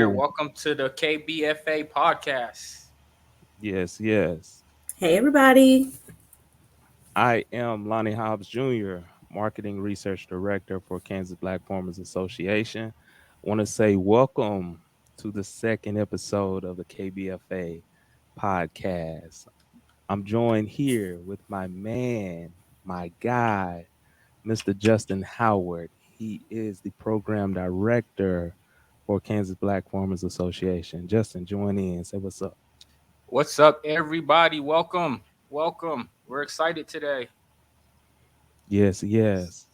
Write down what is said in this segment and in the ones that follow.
Welcome to the KBFA podcast. Yes, yes. Hey, everybody. I am Lonnie Hobbs Jr., Marketing Research Director for Kansas Black Farmers Association. Want to say welcome to the second episode of the KBFA podcast. I'm joined here with my man, my guy, Mr. Justin Howard. He is the program director for Kansas Black Farmers Association. Justin, join in. Say what's up. What's up, everybody? Welcome. Welcome. We're excited today. Yes, yes.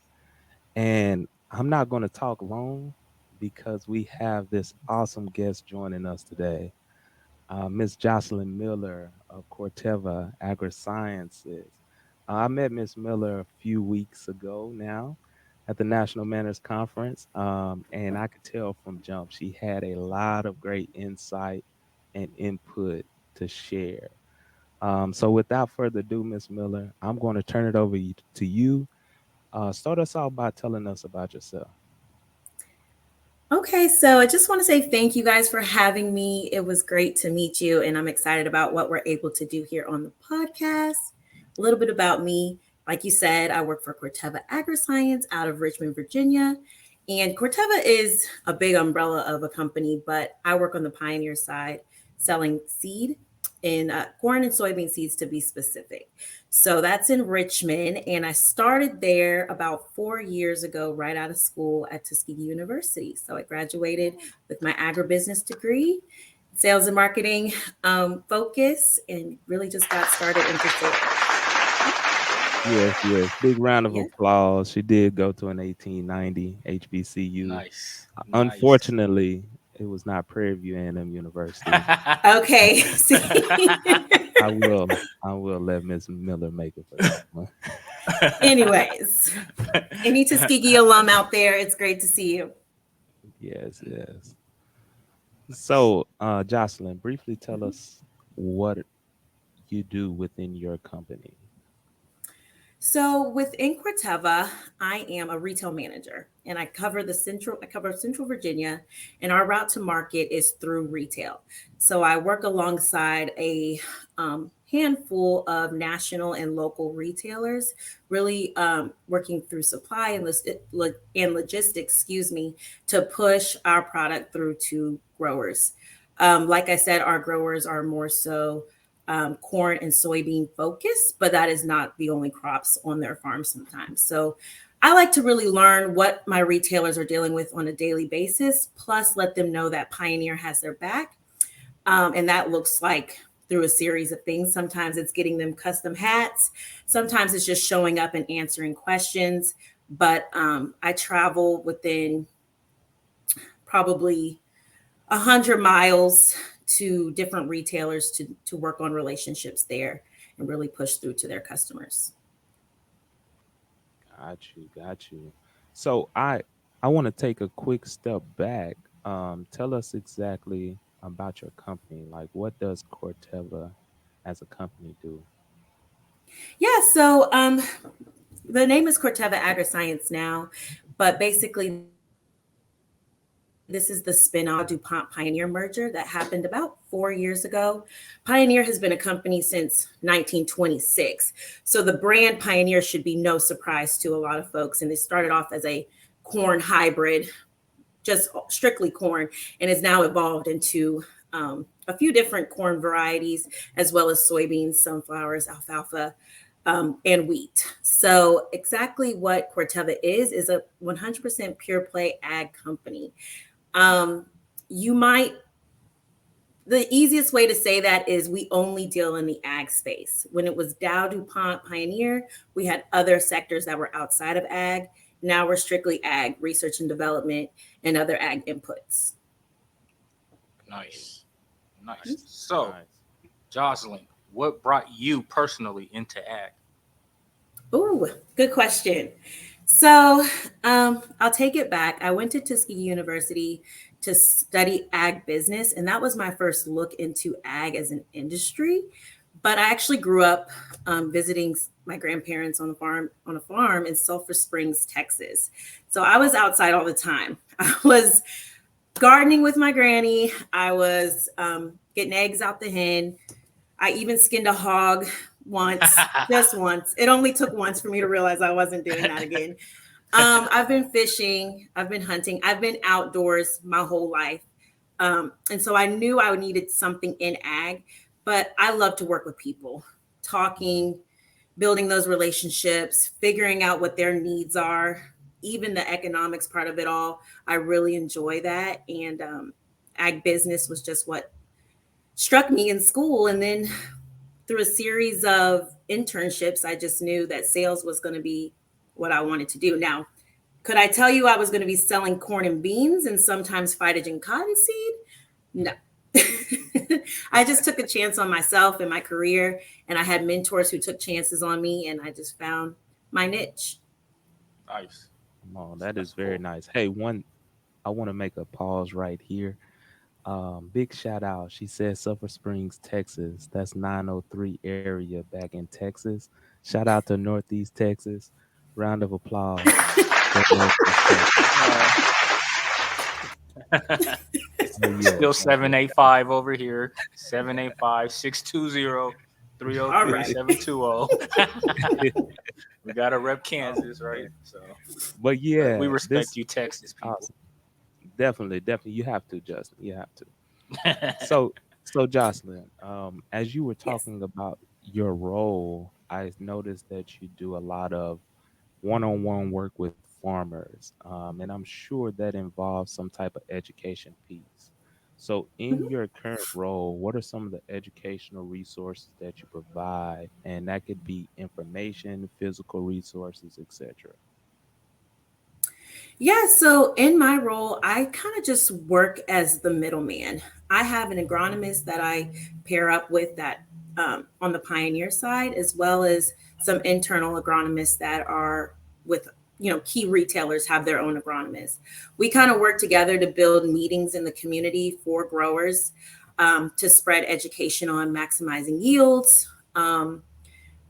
And I'm not going to talk long because we have this awesome guest joining us today, Miss Joslyn Miller of Corteva Agrisciences. I met Miss Miller a few weeks ago now at the National Manners Conference, and I could tell from jump she had a lot of great insight and input to share. So without further ado, Miss Miller, I'm going to turn it over to you. Start us out by telling us about yourself. Okay, so I just want to say thank you guys for having me. It was great to meet you, and I'm excited about what we're able to do here on the podcast. A little bit about me. Like you said, I work for Corteva Agriscience out of Richmond, Virginia. And Corteva is a big umbrella of a company, but I work on the pioneer side selling seed in corn and soybean seeds to be specific. So that's in Richmond. And I started there about 4 years ago, right out of school at Tuskegee University. So I graduated with my agribusiness degree, sales and marketing focus, and really just got started into sales. Yes, yes. Big round of Yeah. applause. She did go to an 1890 HBCU. Nice. Nice. Unfortunately, it was not Prairie View A&M University. Okay. See? I will let Miss Miller make it for that one. Anyways, any Tuskegee alum out there, it's great to see you. Yes, yes. So, Jocelyn, briefly tell Mhm. us what you do within your company. So within Corteva, I am a retail manager and I cover Central Virginia, and our route to market is through retail. So I work alongside a handful of national and local retailers, really working through supply and logistics, excuse me, to push our product through to growers. Like I said, our growers are more so corn and soybean focused, but that is not the only crops on their farm sometimes. So I like to really learn what my retailers are dealing with on a daily basis, plus let them know that Pioneer has their back. And that looks like through a series of things. Sometimes it's getting them custom hats, sometimes it's just showing up and answering questions. But I travel within probably 100 miles to different retailers to work on relationships there and really push through to their customers. Got you. So I want to take a quick step back. Tell us exactly about your company. Like, what does Corteva as a company do? Yeah, so the name is Corteva Agriscience now, but basically this is the spinoff of the DuPont Pioneer merger that happened about 4 years ago. Pioneer has been a company since 1926. So the brand Pioneer should be no surprise to a lot of folks. And it started off as a corn hybrid, just strictly corn, and has now evolved into a few different corn varieties, as well as soybeans, sunflowers, alfalfa, and wheat. So, exactly what Corteva is a 100% pure play ag company. Um, you might The easiest way to say that is we only deal in the ag space. When it was Dow, DuPont, Pioneer, we had other sectors that were outside of ag. Now we're strictly ag, research and development, and other ag inputs. Nice. Nice. So, Nice. Joslyn, what brought you personally into ag? Ooh, good question. So I'll take it back. I went to Tuskegee University to study ag business, and that was my first look into ag as an industry. But I actually grew up visiting my grandparents on a farm in Sulphur Springs, Texas. So I was outside all the time. I was gardening with my granny. I was getting eggs out the hen. I even skinned a hog once, just once. It only took once for me to realize I wasn't doing that again. I've been fishing, I've been hunting, I've been outdoors my whole life. And so I knew I needed something in ag, but I love to work with people, talking, building those relationships, figuring out what their needs are, even the economics part of it all. I really enjoy that. And ag business was just what struck me in school. And then through a series of internships, I just knew that sales was going to be what I wanted to do. Now, could I tell you I was going to be selling corn and beans and sometimes phytogen cottonseed? No. I just took a chance on myself and my career, and I had mentors who took chances on me, and I just found my niche. Nice. Oh, that That's is very cool. nice. Hey, I want to make a pause right here. Big shout out. She says Sulphur Springs, Texas. That's 903 area back in Texas. Shout out to Northeast Texas. Round of applause for Northeast Texas. It's Oh yeah. still 785 over here. 785-620-303 All right. 720. We got to rep Kansas, right? So, But but we yeah, respect you, this Texas is people. awesome. Definitely, definitely. You have to, Justin. You have to. So Jocelyn, as you were Yes. talking about your role, I noticed that you do a lot of one-on-one work with farmers, and I'm sure that involves some type of education piece. So, in Mhm. your current role, what are some of the educational resources that you provide? And that could be information, physical resources, etc. Yeah, so in my role, I kind of just work as the middleman. I have an agronomist that I pair up with that on the pioneer side, as well as some internal agronomists that are with, key retailers have their own agronomists. We kind of work together to build meetings in the community for growers to spread education on maximizing yields,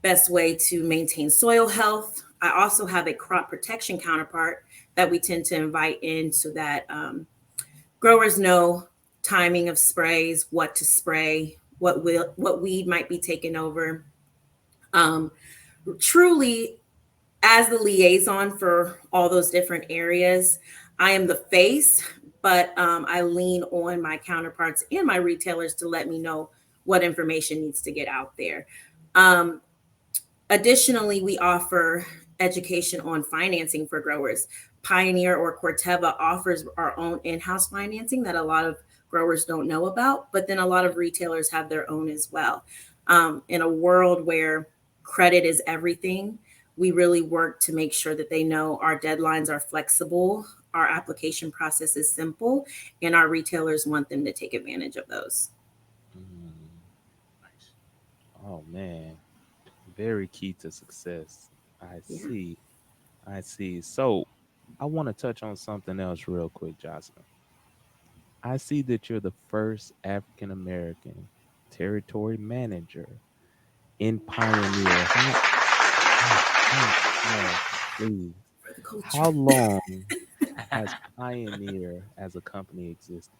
best way to maintain soil health. I also have a crop protection counterpart that we tend to invite in so that growers know timing of sprays, what to spray, what weed might be taken over. Um, Truly, as the liaison for all those different areas, I am the face, but I lean on my counterparts and my retailers to let me know what information needs to get out there. Um, Additionally, we offer education on financing for growers. Pioneer or Corteva offers our own in house financing that a lot of growers don't know about, but then a lot of retailers have their own as well. In a world where credit is everything, we really work to make sure that they know our deadlines are flexible, our application process is simple, and our retailers want them to take advantage of those. Mm, Nice. oh man, very key to success. I Yeah. see. I see. So, I want to touch on something else real quick, Jocelyn. I see that you're the first African American territory manager in Pioneer. Oh, oh, please. For the culture. How long has Pioneer as a company existed?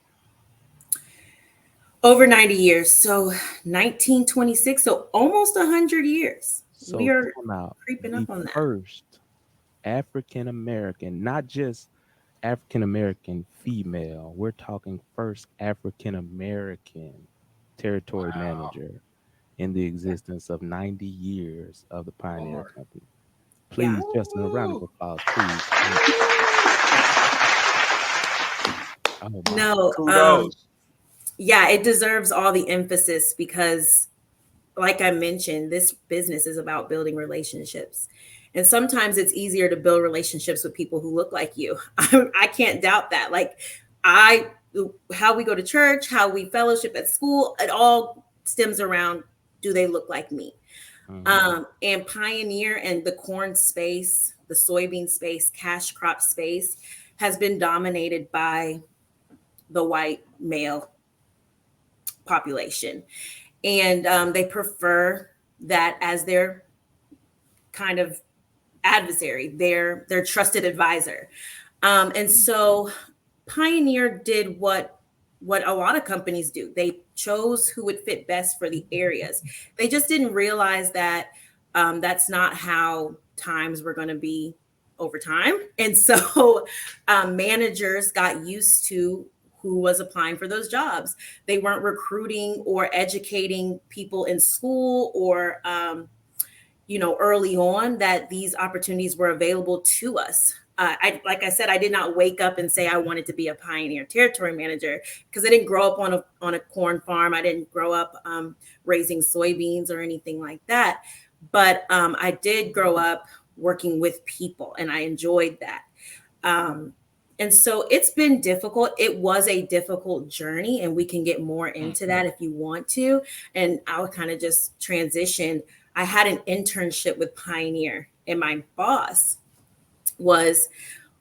Over 90 years. So 1926. So almost 100 years. We So, are time out. creeping The up on that. first African American, not just African American female, we're talking first African American territory Wow. manager in the Yeah. existence of 90 years of the Pioneer Lord. Company. Yeah. Please, Justin, a round of Woo. applause, please. Oh my No, Kudos. yeah, it deserves all the emphasis because, like I mentioned, this business is about building relationships. And sometimes it's easier to build relationships with people who look like you. I can't doubt that. Like, I, how we go to church, how we fellowship at school, it all stems around, do they look like me? God. And Pioneer and the corn space, the soybean space, cash crop space has been dominated by the white male population. And they prefer that as their kind of adversary, their trusted advisor. And so Pioneer did what a lot of companies do. They chose who would fit best for the areas. They just didn't realize that that's not how times were going to be over time. And so managers got used to who was applying for those jobs. They weren't recruiting or educating people in school or early on that these opportunities were available to us. Like I said, I did not wake up and say I wanted to be a pioneer territory manager because I didn't grow up on a corn farm. I didn't grow up raising soybeans or anything like that. But I did grow up working with people, and I enjoyed that. Um, and so it's been difficult. It was a difficult journey, and we can get more into that if you want to. And I'll kind of just transition. I had an internship with Pioneer, and my boss was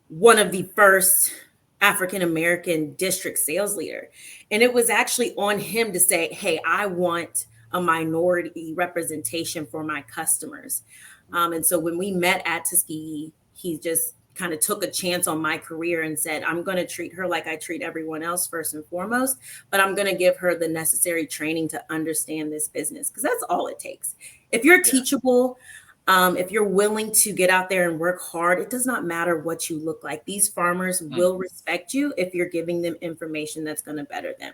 one of the first African American district sales leader. And it was actually on him to say, hey, I want a minority representation for my customers. And so when we met at Tuskegee, he just kind of took a chance on my career and said, I'm going to treat her like I treat everyone else first and foremost, but I'm going to give her the necessary training to understand this business because that's all it takes. If you're teachable, if you're willing to get out there and work hard, it does not matter what you look like. These farmers will respect you if you're giving them information that's going to better them.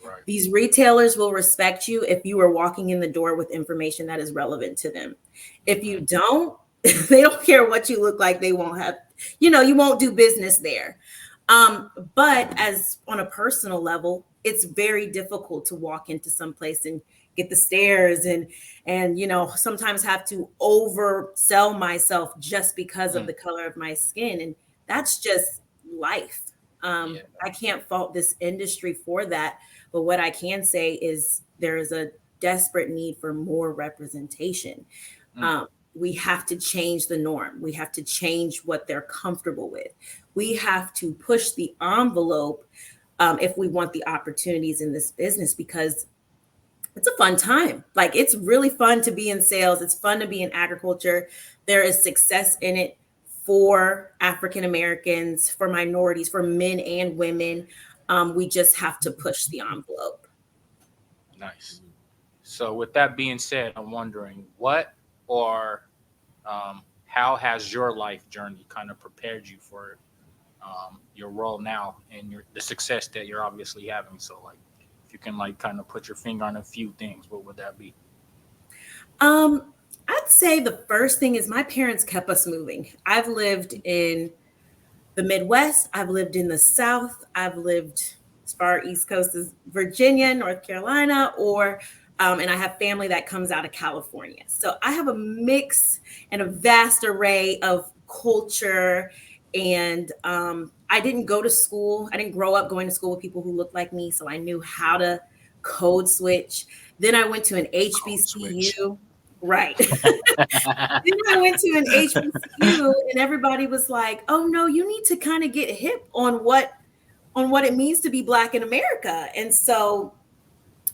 Right. These retailers will respect you if you are walking in the door with information that is relevant to them. If you don't, they don't care what you look like. They won't have, you won't do business there. But as on a personal level, it's very difficult to walk into some place and get the stares and sometimes have to oversell myself just because of the color of my skin. And that's just life. I can't fault this industry for that. But what I can say is there is a desperate need for more representation. We have to change the norm. We have to change what they're comfortable with. We have to push the envelope if we want the opportunities in this business, because it's a fun time. Like, it's really fun to be in sales. It's fun to be in agriculture. There is success in it for African Americans, for minorities, for men and women. We just have to push the envelope. Nice. So with that being said, I'm wondering how has your life journey kind of prepared you for your role now and the success that you're obviously having? So like, if you can like kind of put your finger on a few things, what would that be? I'd say the first thing is my parents kept us moving. I've lived in the Midwest. I've lived in the South. I've lived as far east coast as Virginia, North Carolina, and I have family that comes out of California. So I have a mix and a vast array of culture. And I didn't go to school. I didn't grow up going to school with people who looked like me. So I knew how to code switch. Then I went to an HBCU. Right. Then I went to an HBCU and everybody was like, oh no, you need to kind of get hip on what it means to be Black in America. And so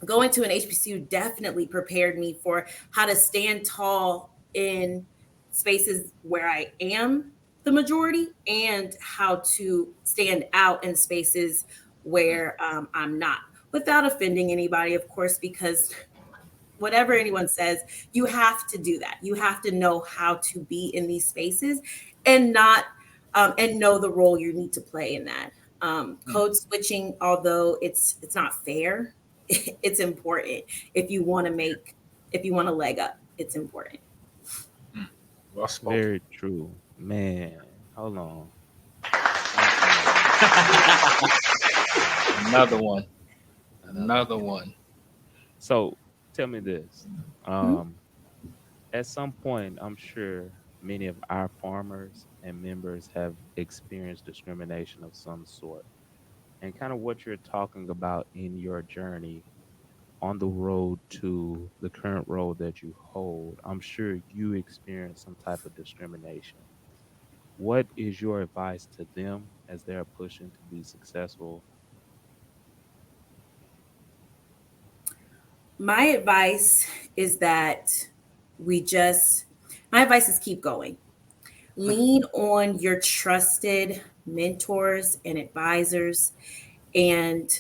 going to an HBCU definitely prepared me for how to stand tall in spaces where I am the majority and how to stand out in spaces where I'm not, without offending anybody, of course, because whatever anyone says, you have to do that. You have to know how to be in these spaces and not and know the role you need to play in that. Code switching, although it's not fair, it's important if you want to leg up. It's important. Well spoken. Very true, man. Hold on. Another one. Another one. So tell me this. At some point, I'm sure many of our farmers and members have experienced discrimination of some sort. And kind of what you're talking about in your journey on the road to the current role that you hold, I'm sure you experienced some type of discrimination. What is your advice to them as they're pushing to be successful? My advice is that we just, my advice is keep going. Lean on your trusted mentors and advisors, and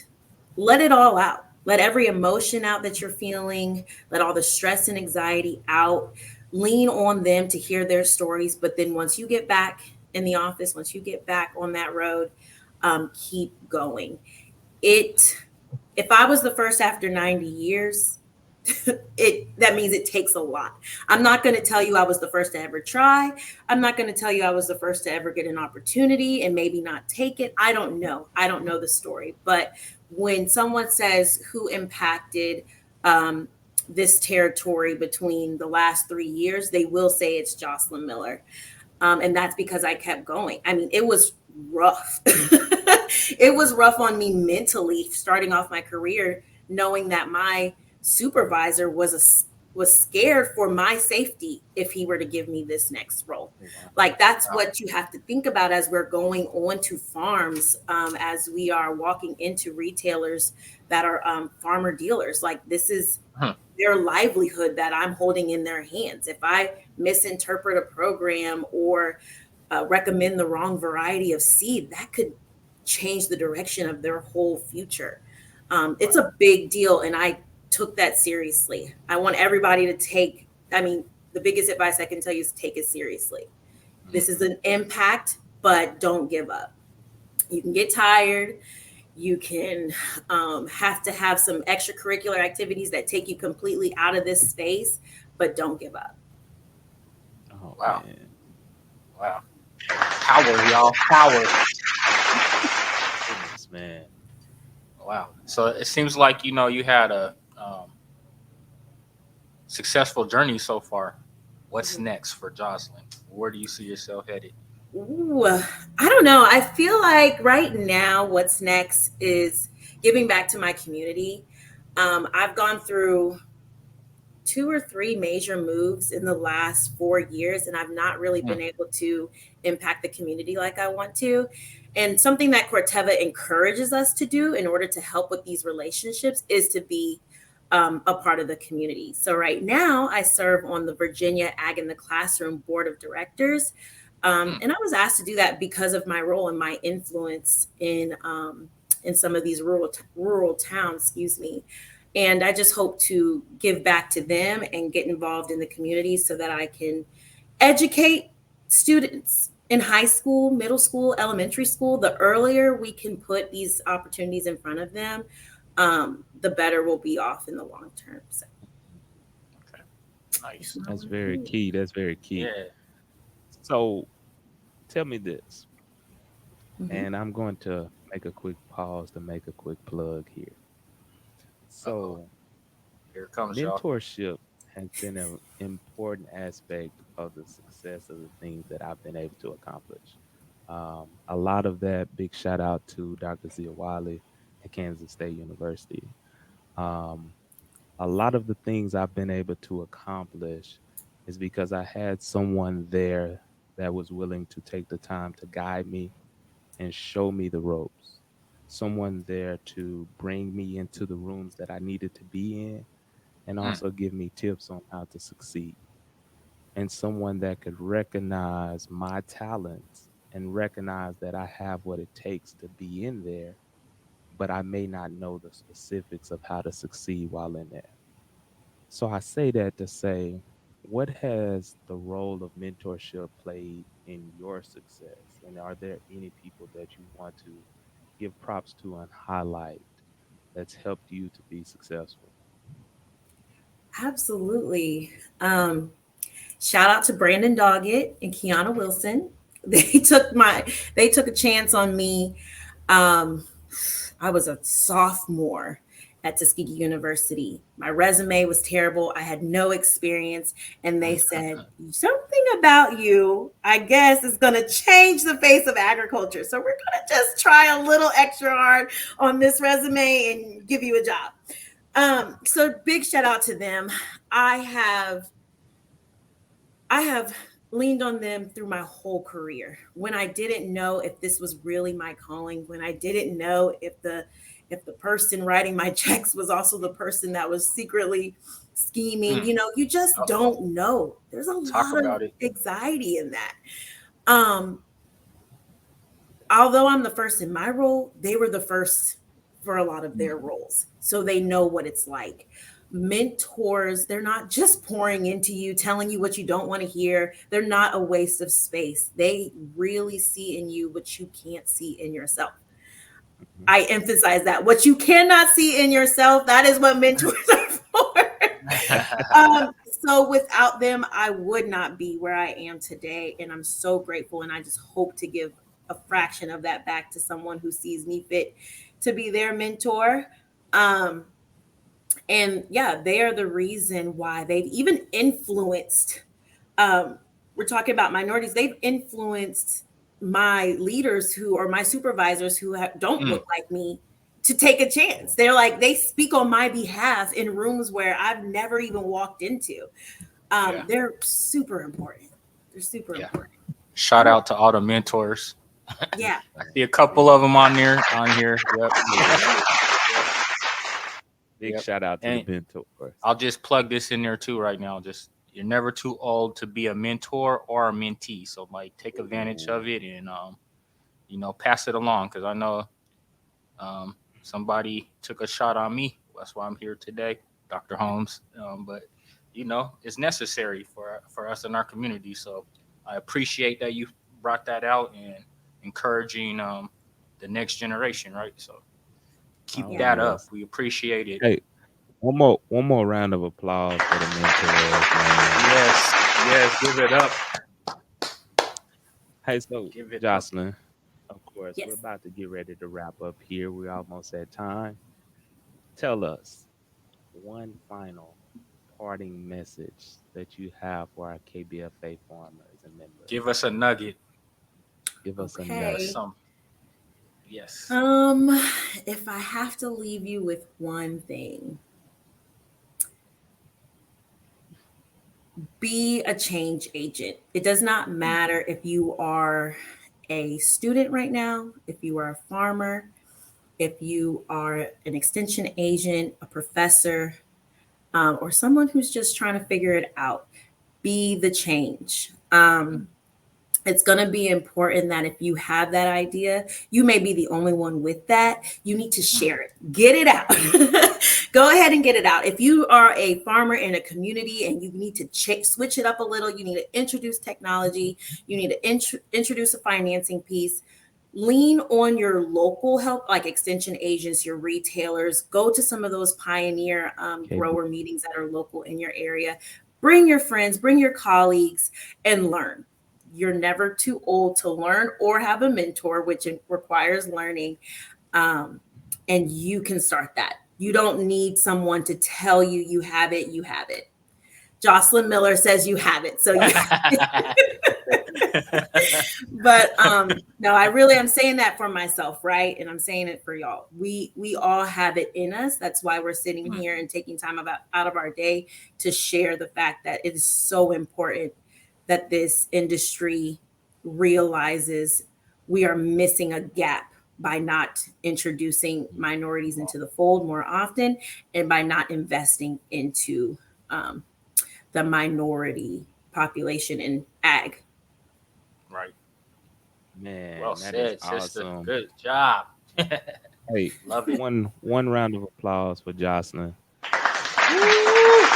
let it all out. Let every emotion out that you're feeling, let all the stress and anxiety out. Lean on them to hear their stories. But then once you get back in the office, once you get back on that road, keep going. It, if I was the first after 90 years, that means it takes a lot. I'm not going to tell you I was the first to ever try. I'm not going to tell you I was the first to ever get an opportunity and maybe not take it. I don't know. I don't know the story. But when someone says who impacted um, this territory between the last 3 years, they will say it's Joslyn Miller. And that's because I kept going. I mean, it was rough. It was rough on me mentally starting off my career, knowing that my supervisor was scared for my safety if he were to give me this next role. Like that's what you have to think about as we're going on to farms, as we are walking into retailers that are farmer dealers. Like this is their livelihood that I'm holding in their hands. If I misinterpret a program or recommend the wrong variety of seed, that could change the direction of their whole future. It's a big deal, and I took that seriously. I want everybody to take, I mean, the biggest advice I can tell you is take it seriously. This is an impact, but don't give up. You can get tired. You can have to have some extracurricular activities that take you completely out of this space, but don't give up. Oh, Wow. man. Wow. Power, y'all. Power. Goodness, man. Wow. So it seems like, you had a successful journey so far. What's next for Joslyn? Where do you see yourself headed? Ooh, I don't know. I feel like right now, what's next is giving back to my community. I've gone through 2 or 3 major moves in the last 4 years, and I've not really been able to impact the community like I want to. And something that Corteva encourages us to do in order to help with these relationships is to be a part of the community. So right now, I serve on the Virginia Ag in the Classroom Board of Directors. And I was asked to do that because of my role and my influence in some of these rural towns, excuse me. And I just hope to give back to them and get involved in the community so that I can educate students in high school, middle school, elementary school. The earlier we can put these opportunities in front of them, the better we'll be off in the long term. So, Okay. Nice. That's very key. That's very key. Yeah. So tell me this, Mhm. and I'm going to make a quick pause to make a quick plug here. Uh-oh. So Here it comes, y'all. mentorship has been an important aspect of the success of the things that I've been able to accomplish. A lot of that, big shout out to Dr. Zia Wiley at Kansas State University. Um, a lot of the things I've been able to accomplish is because I had someone there that was willing to take the time to guide me and show me the ropes. Someone there to bring me into the rooms that I needed to be in and Mm, also give me tips on how to succeed. And someone that could recognize my talents and recognize that I have what it takes to be in there, but I may not know the specifics of how to succeed while in there. So I say that to say, what has the role of mentorship played in your success? And are there any people that you want to give props to and highlight that's helped you to be successful? Absolutely. Shout out to Brandon Doggett and Kiana Wilson. They took they took a chance on me. Um, I was a sophomore at Tuskegee University. My resume was terrible. I had no experience. And they said, something about you, I guess, is going to change the face of agriculture. So we're going to just try a little extra hard on this resume and give you a job. So big shout out to them. I have I have leaned on them through my whole career. When I didn't know if this was really my calling, when I didn't know if the person writing my checks was also the person that was secretly scheming, mm. you just Uh-oh. don't know. There's a Talk lot of about it. anxiety in that. Um although I'm the first in my role, they were the first for a lot of their Mhm. roles. So they know what it's like. Mentors, they're not just pouring into you, telling you what you don't want to hear. They're not a waste of space. They really see in you what you can't see in yourself. Mhm. I emphasize that. What you cannot see in yourself, that is what mentors are for. So without them, I would not be where I am today. And I'm so grateful. And I just hope to give a fraction of that back to someone who sees me fit to be their mentor. Um, and yeah, they are the reason why they've even influenced. Um, we're talking about minorities. They've influenced my leaders who or my supervisors who don't Mm, look like me to take a chance. They're like they speak on my behalf in rooms where I've never even walked into. yeah, They're super important. They're super yeah. important. Shout out to all the mentors. Yeah. I see a couple of them on there on here. Yep. Yeah. Yep. Big Yep. shout out to the And mentors. I'll just plug this in there too right now. Just you're never too old to be a mentor or a mentee. So like take advantage Ooh. of it and pass it along because I know somebody took a shot on me. That's why I'm here today, Dr. Holmes. But it's necessary for us in our community. So I appreciate that you brought that out and encouraging the next generation, right? So keep Oh Yeah. that up. yes. We appreciate it. Hey, one more round of applause for the mentors, man. Yes, yes, give it up. Hey, so Give it up. Jocelyn, of course, we're Yes. about to get ready to wrap up here. We're almost at time. Tell us one final parting message that you have for our KBFA farmers and members. Give us a nugget. Give us a Give us Okay. nugget. some. Yes. Um, if I have to leave you with one thing, be a change agent. It does not Mm, matter if you are a student right now, if you are a farmer, if you are an extension agent, a professor, or someone who's just trying to figure it out. Be the change. mm, It's going to be important that if you have that idea, you may be the only one with that. You need to mm. share it, get it out. Go ahead and get it out. If you are a farmer in a community and you need to switch it up a little, you need to introduce technology, you need to introduce a financing piece. Lean on your local help, like extension agents, your retailers. Go to some of those pioneer KB. grower meetings that are local in your area. Bring your friends, bring your colleagues, and learn. You're never too old to learn or have a mentor, which requires learning. Um, and you can start that. You don't need someone to tell you you have it. You have it. Jocelyn Miller says you have it. So you but no, I really am saying that for myself, right? And I'm saying it for y'all. We all have it in us. That's why we're sitting Mm, here and taking time out of our day to share the fact that it is so important that this industry realizes we are missing a gap by not introducing minorities into the fold more often and by not investing into um, the minority population in ag. right. Well Man, that is said, sister. awesome. Good job. Hey, Love it. one round of applause for Jocelyn. Woo!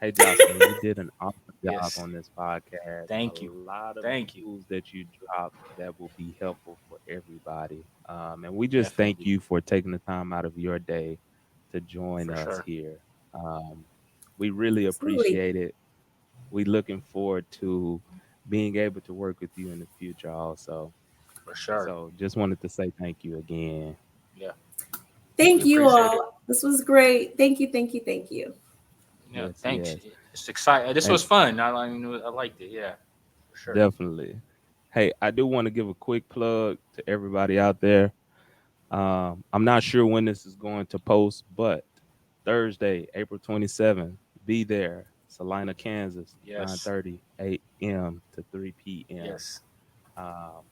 Hey, Jocelyn, you did an awesome job Yes. on this podcast. A Thank you. lot of Thank you. tools that you dropped that will be helpful for everybody. And we just thank Definitely. you for taking the time out of your day to join For us sure. here. Um, we really Absolutely. appreciate it. We looking forward to being able to work with you in the future also. For sure. So just wanted to say thank you again. Yeah. We Thank you appreciate it. all. This was great. Thank you. Thank you. Thank you. Yeah. Yes, Thanks. yes. It's exciting. This And was fun. I liked it. Yeah. For sure. definitely. Hey, I do want to give a quick plug to everybody out there. I'm not sure when this is going to post, but Thursday, April 27th, be there, Salina, Kansas, Yes. 9:30 a.m. to 3 p.m. Yes.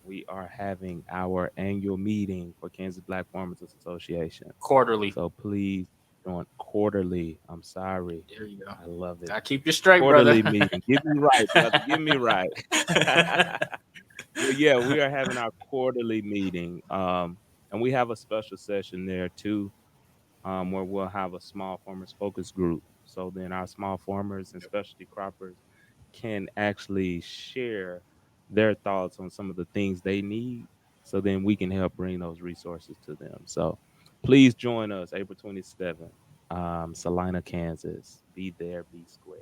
We are having our annual meeting for Kansas Black Farmers Association. Quarterly. So please join quarterly. I'm sorry. There you go. I love it. Gotta keep you straight, brother. Quarterly meeting. Get me right, brother. Get me right. But yeah, we are having our quarterly meeting. And we have a special session there too, where we'll have a small farmers focus group. So then our small farmers and specialty croppers can actually share their thoughts on some of the things they need. So then we can help bring those resources to them. So please join us April 27th, Salina, Kansas. Be there, be square.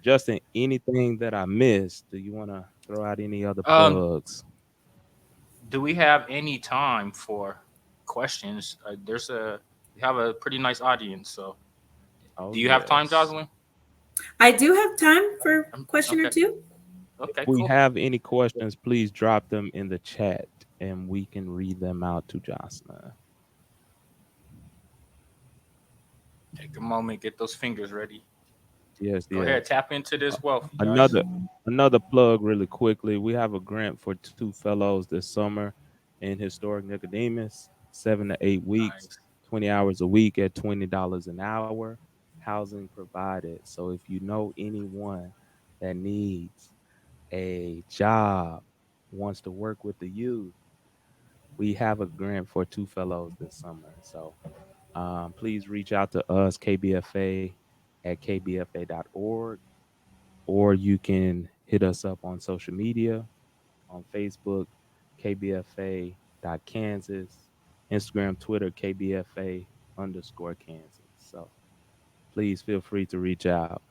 Justin, anything that I missed? Do you want to throw out any other um, plugs? do we have any time for questions? We have a pretty nice audience. So, Oh, do you have time, yes. Joslyn? I do have time for a question or Okay. two. Okay. If we Cool. have any questions, please drop them in the chat and we can read them out to Jocelyn. Take a moment. Get those fingers ready. Yes, Go ahead. yes. Tap into this wealth, you guys. Another plug really quickly. We have a grant for 2 fellows this summer in historic Nicodemus, 7 to 8 weeks, Nice. 20 hours a week at $20 an hour, housing provided. So if you know anyone that needs a job, wants to work with the youth, we have a grant for 2 fellows this summer. So please reach out to us, KBFA at kbfa.org, or you can hit us up on social media on Facebook, KBFA.Kansas, Instagram, Twitter, KBFA_Kansas. So please feel free to reach out.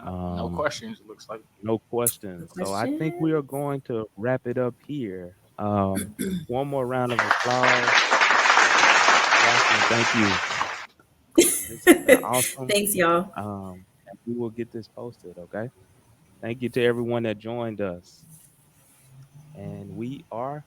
No Um, questions. It looks like. no No questions. So I think we question. are going to wrap it up here. One more round of applause. Jocelyn, thank you. This has been awesome. Thanks, y'all. And we will get this posted, okay? Thank you to everyone that joined us. And we are